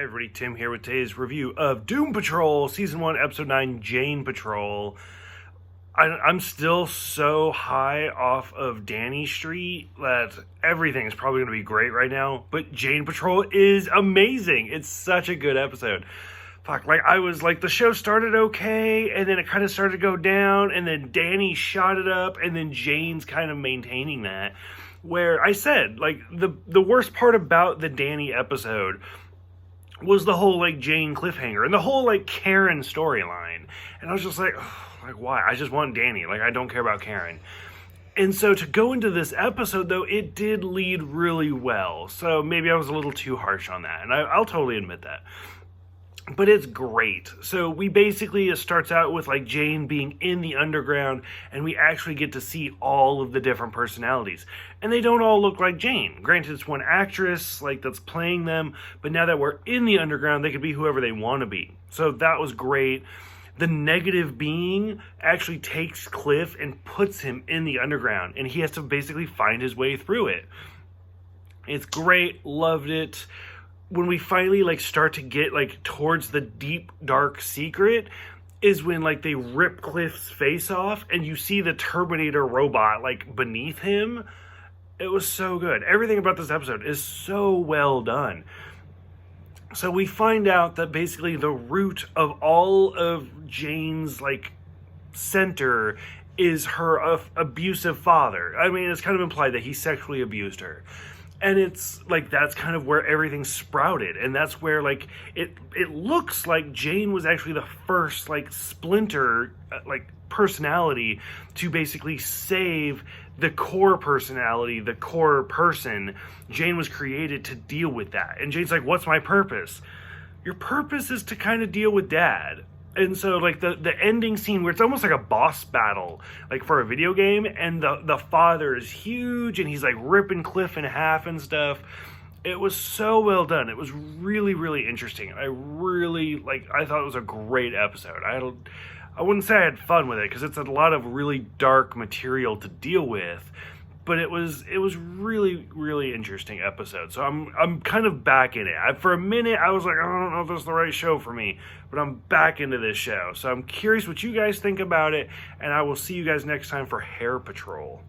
Hey everybody, Tim here with today's review of Doom Patrol, Season 1, Episode 9, Jane Patrol. I'm still so high off of Danny Street that everything is probably going to be great right now, but Jane Patrol is amazing. It's such a good episode. Fuck, the show started okay, and then it kind of started to go down, and then Danny shot it up, and then Jane's kind of maintaining that. Where I said, the worst part about the Danny episode was the whole, Jane cliffhanger and the whole, Karen storyline. And I was just why? I just want Danny. I don't care about Karen. And so to go into this episode, though, it did lead really well. So maybe I was a little too harsh on that. And I'll totally admit that. But it's great. So we basically, it starts out with Jane being in the underground, and we actually get to see all of the different personalities. And they don't all look like Jane. Granted, it's one actress that's playing them, but now that we're in the underground, they could be whoever they want to be. So that was great. The negative being actually takes Cliff and puts him in the underground, and he has to basically find his way through it. It's great. Loved it. When we finally start to get towards the deep dark secret is when they rip Cliff's face off and you see the Terminator robot beneath him. It was so good. Everything about this episode is so well done. So we find out that basically the root of all of Jane's center is her abusive father. I mean, it's kind of implied that he sexually abused her. And it's that's kind of where everything sprouted. And that's where it looks like Jane was actually the first splinter personality to basically save the core personality, the core person. Jane was created to deal with that. And Jane's what's my purpose? Your purpose is to kind of deal with Dad. And so, the ending scene where it's almost like a boss battle, for a video game, and the father is huge, and he's, ripping Cliff in half and stuff. It was so well done. It was really, really interesting. I really, I thought it was a great episode. I wouldn't say I had fun with it, because it's a lot of really dark material to deal with. But it was really, really interesting episode. So I'm kind of back in it. For a minute, I was I don't know if this is the right show for me. But I'm back into this show. So I'm curious what you guys think about it. And I will see you guys next time for Hair Patrol.